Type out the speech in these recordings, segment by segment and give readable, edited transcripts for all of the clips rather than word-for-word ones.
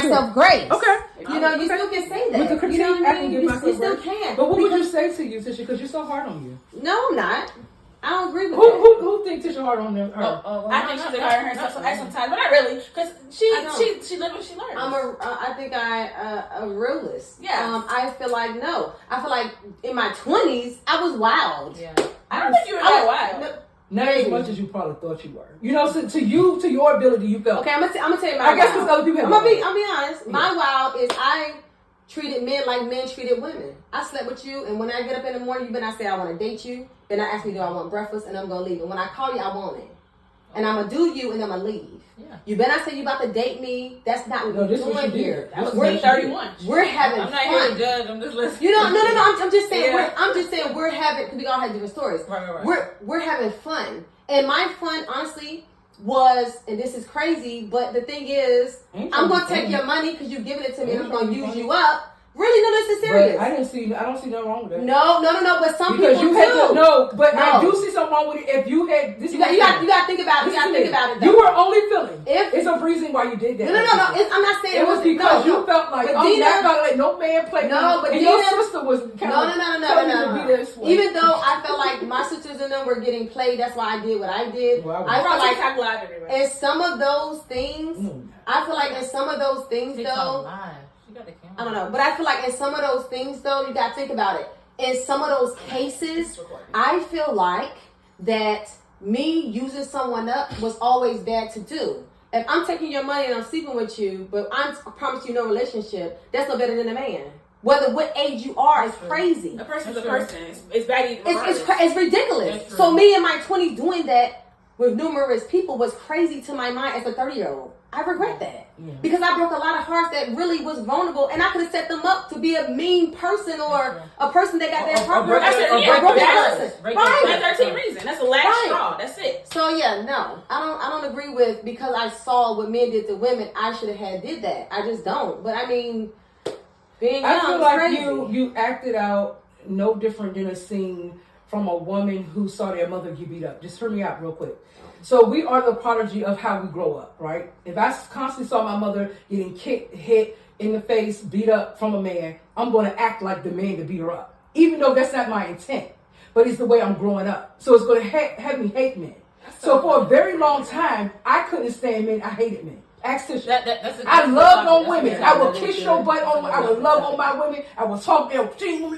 myself grace. Okay. You know, you still can say that. With the critique, you know what I I can mean? give You myself still grace. can. But what would you say to you, Tisha? Because you're so hard on you. No, I'm not. I don't agree with that. Who thinks Tisha hard on her? I think she's hard on herself sometimes, but not really, because she lives what she learns. I think a realist. Yeah. I feel like no. I feel like in my 20s I was wild. Yeah. I don't think you were that wild. Not as much as you probably thought you were. You know, so to your ability, you felt. Okay, I'm gonna tell you my. I guess because other people. I'll be honest. Yeah. My wild is I treated men like men treated women. I slept with you, and when I get up in the morning, you better not say I want to date you. Then I ask me, do I want breakfast, and I'm gonna leave. And when I call you, I want it, and I'm gonna do you, and I'm gonna leave. Yeah. You better not say you about to date me. That's not what we're doing here. We're 31. We're having I'm not fun. here to judge. I'm just listening. You know, no. I'm just saying. Yeah. I'm just saying we're having. Because we all have different stories. Right. We're having fun, and my fun, honestly, was, and this is crazy, but the thing is, I'm gonna take your money because you're giving it to me, and I'm gonna use you up. Really? No, this is serious. But I don't see nothing wrong with that. No. But some because people I do see something wrong with it. If you had this, you got to think about it. You got to think about it. Though. You were only feeling. It's a reason why you did that. No. I'm not saying it was because you felt like I'm not gonna let no man play. No, but and your sister was kind of no. Even though I felt like my sisters and them were getting played, that's why I did what I did. Well, I felt like I'm live everywhere. And some of those things, I feel like in some of those things though. I don't know, but I feel like in some of those things, though, you got to think about it. In some of those cases, I feel like that me using someone up was always bad to do. If I'm taking your money and I'm sleeping with you, but I promise you no relationship, that's no better than a man. Whether what age you are is crazy. A person's a person. It's bad. It's ridiculous. So me in my 20s doing that with numerous people was crazy to my mind as a 30-year-old. I regret that. Yeah. Because I broke a lot of hearts that really was vulnerable, and I could have set them up to be a mean person or a person that got their heart broken. That's 13 reasons. That's the last straw. That's it. So yeah, no, I don't agree with because I saw what men did to women. I should have did that. I just don't. But I mean, being young, I feel like crazy. you acted out no different than a scene from a woman who saw their mother get beat up. Just hear me out real quick. So we are the prodigy of how we grow up, right? If I constantly saw my mother getting kicked, hit in the face, beat up from a man, I'm going to act like the man to beat her up. Even though that's not my intent. But it's the way I'm growing up. So it's going to have me hate men. So for a very long time, I couldn't stand men. I hated men. Ask Tisha. I loved on women. I would kiss your butt on. I would love on my women. I would talk to them,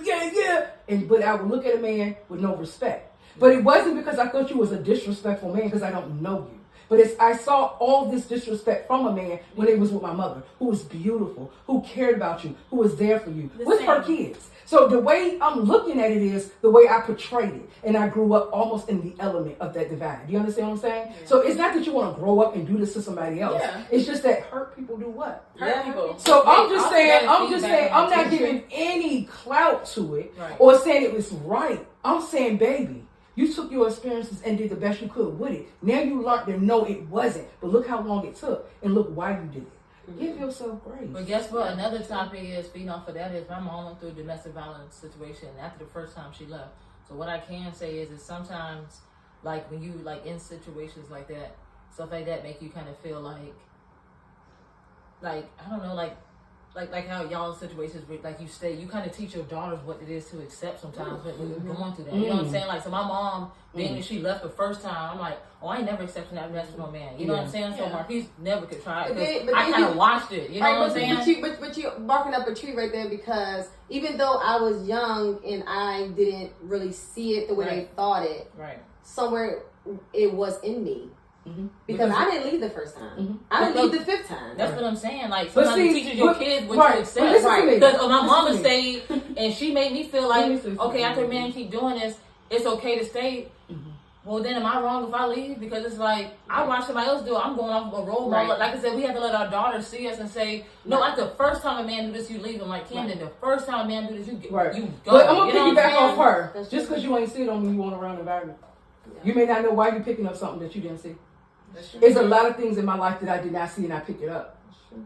yeah. But I would look at a man with no respect. But it wasn't because I thought you was a disrespectful man because I don't know you. But I saw all this disrespect from a man when it was with my mother, who was beautiful, who cared about you, who was there for you, with her kids. So the way I'm looking at it is the way I portrayed it. And I grew up almost in the element of that divide. Do you understand what I'm saying? Yeah. So it's not that you want to grow up and do this to somebody else. Yeah. It's just that hurt people do what? Hurt people. So I'm just saying, I'm not giving any clout to it or saying it was right. I'm saying, baby, you took your experiences and did the best you could with it. Now you learned to know it wasn't. But look how long it took. And look why you did it. Give yourself grace. But guess what? Another topic is, feeding off of that, is my mom went through a domestic violence situation after the first time she left. So what I can say is sometimes, like, when you, like, in situations like that, stuff like that make you kind of feel like, I don't know, like how y'all's situations, like you say, you kind of teach your daughters what it is to accept sometimes when you're going through that. You know what I'm saying? Like, so my mom, being that she left the first time, I'm like, I ain't never accepting that mess with no man. You know what I'm saying? So Marquise never could try it. But I kind of watched it. You know what I'm saying? But you're barking up a tree right there, because even though I was young and I didn't really see it the way they thought it, somewhere it was in me. Mm-hmm. Because I didn't leave the first time. Mm-hmm. I didn't leave the fifth time. That's what I'm saying. Like, sometimes it teaches your kids what to accept. Because my mama stayed, and she made me feel like, okay, after a man keep doing this, it's okay to stay. Mm-hmm. Well, then am I wrong if I leave? Because it's like, I watch somebody else do it. I'm going off a role model. Like I said, we have to let our daughters see us and say, no, at the first time a man do this, you leave him. Like Camden, the first time a man do this, you go. But I'm going to piggyback off her. Just because you ain't see it don't mean you want around the environment. Yeah. You may not know why you're picking up something that you didn't see. There's a lot of things in my life that I did not see and I picked it up.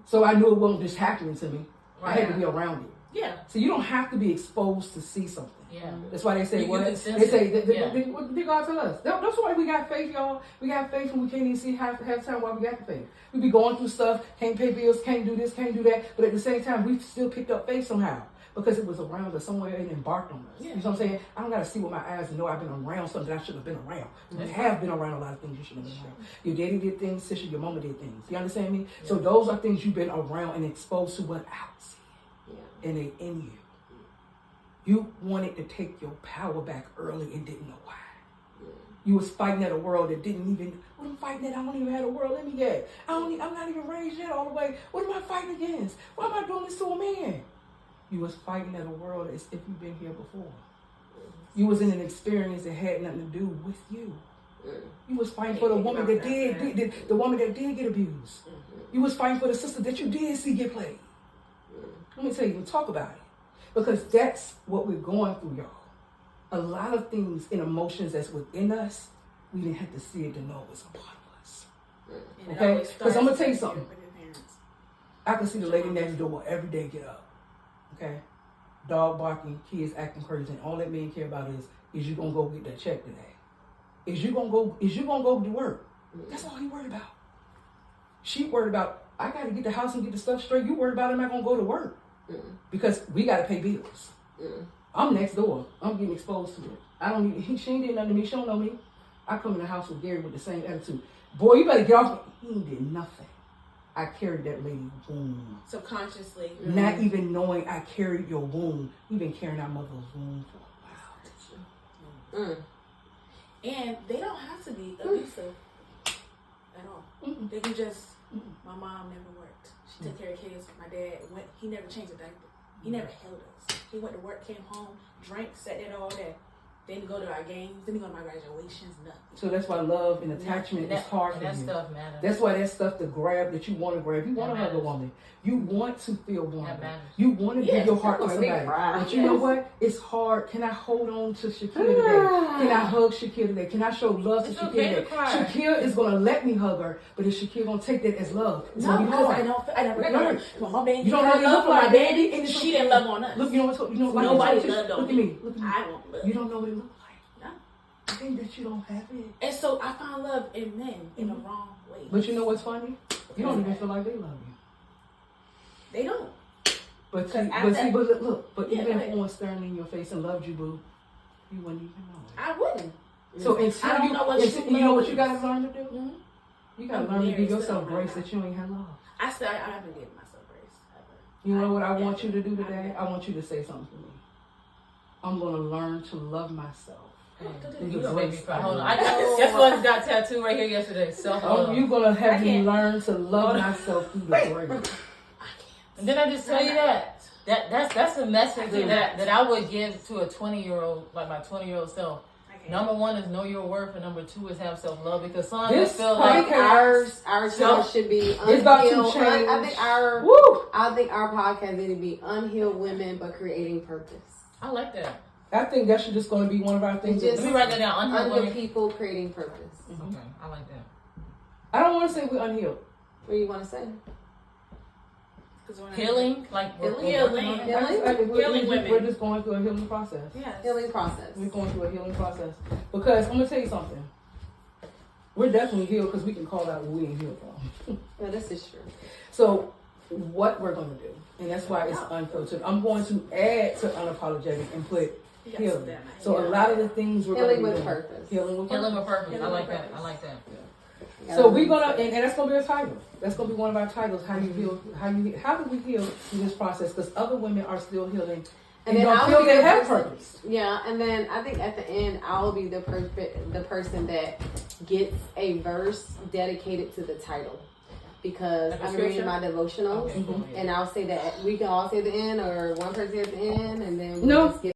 So I knew it wasn't just happening to me. I had to be around it. Yeah. So you don't have to be exposed to see something. Yeah. That's why they say what? They say, what did God tell us? That's why we got faith, y'all. We got faith and we can't even see half the time why we got the faith. We be going through stuff, can't pay bills, can't do this, can't do that. But at the same time, we still picked up faith somehow. Because it was around us somewhere and embarked on us. Yeah. You know what I'm saying? I don't got to see with my eyes and know I've been around something that I shouldn't have been around. You have been around a lot of things you shouldn't have been around. Your daddy did things, sister, your mama did things. You understand me? Yeah. So those are things you've been around and exposed to without seeing. Yeah. And they in you. You wanted to take your power back early and didn't know why. Yeah. You was fighting at a world that didn't even, what am I fighting at? I don't even have a world in me yet. I'm not even raised yet all the way. What am I fighting against? Why am I doing this to a man? You was fighting at a world as if you've been here before. You was in an experience that had nothing to do with you. You was fighting for the woman that did the woman that did get abused. You was fighting for the sister that you did see get played. Let me tell you, talk about it. Because that's what we're going through, y'all. A lot of things and emotions that's within us, we didn't have to see it to know it was a part of us. Okay? Because I'm going to tell you something. I can see the lady next door every day get up. Okay, dog barking, kids acting crazy, and all that man care about is you gonna go get that check today? Is you gonna go to work? That's all he worried about. She worried about I gotta get the house and get the stuff straight. You worried about am I gonna go to work? Because we gotta pay bills. I'm next door. I'm getting exposed to it. I don't need. She ain't did nothing to me. She don't know me. I come in the house with Gary with the same attitude. Boy, you better get off. He ain't did nothing. I carried that lady's womb. Subconsciously. Not even knowing I carried your womb. You've been carrying our mother's womb for a while. And they don't have to be abusive at all. They can just, my mom never worked. She took care of kids. My dad he never changed a diaper. He never held us. He went to work, came home, drank, sat there all day. Didn't go to our games, didn't go to my graduations, nothing. So that's why love and attachment is hard for you. That stuff matters. That's why that stuff to grab that you want to grab. You want to hug a woman. You want to feel warm. You want to give your heart to somebody. But you know what? It's hard. Can I hold on to Shakira today? Can I hug Shakira today? Can I show love to Shakira today? Shakira is going to let me hug her, but is Shakira going to take that as love? It's no, because I never heard her. My baby, you don't know love for my baby, and she didn't love on us. Look, you know what? Nobody loved on me. Look at me. I won't love. You don't know what it looks like. No. I think that you don't have it. And so I found love in men in the wrong way. But you know what's funny? You don't even feel like they love you. They don't. But even on staring in your face and loved you, boo, you wouldn't even know it. I wouldn't. So until you know what you gotta learn to do? Mm-hmm. You gotta learn to give yourself grace that you ain't had love. I haven't given myself grace. You know what I want you to do today? I want you to say something to me. I'm gonna learn to love myself. You gonna make me cry. Hold on. Guess what? Got tattooed right here yesterday. You're gonna have me learn to love myself through the grace. And then I just tell you that's a message that I would give to a 20-year-old, like my 20-year-old self. Number one is know your worth, and number two is have self-love. Because some feel like our show should be unhealed. I think our podcast need to be unhealed women, but creating purpose. I like that. I think that's just going to be one of our things. Let me write that down. Unhealed people creating purpose. Okay, I like that. I don't want to say we're unhealed. What do you want to say? Healing, like healing women. We're just going through a healing process. Yes. Healing process. We're going through a healing process because I'm gonna tell you something. We're definitely healed because we can call out what we ain't healed from. Yeah, this is true. So what we're gonna do, and that's why it's unfiltered. I'm going to add to unapologetic and put healing. So a lot of the things we're healing going to with purpose. Healing with purpose. I like that. I like that. So we're gonna, and that's gonna be a title. That's gonna be one of our titles. How you heal? How do we heal through this process? Because other women are still healing, and then don't feel they have purpose. Yeah, and then I think at the end I'll be the person that gets a verse dedicated to the title, because I'm reading my devotionals, and I'll say that we can all say at the end, or one person at the end, and then we just get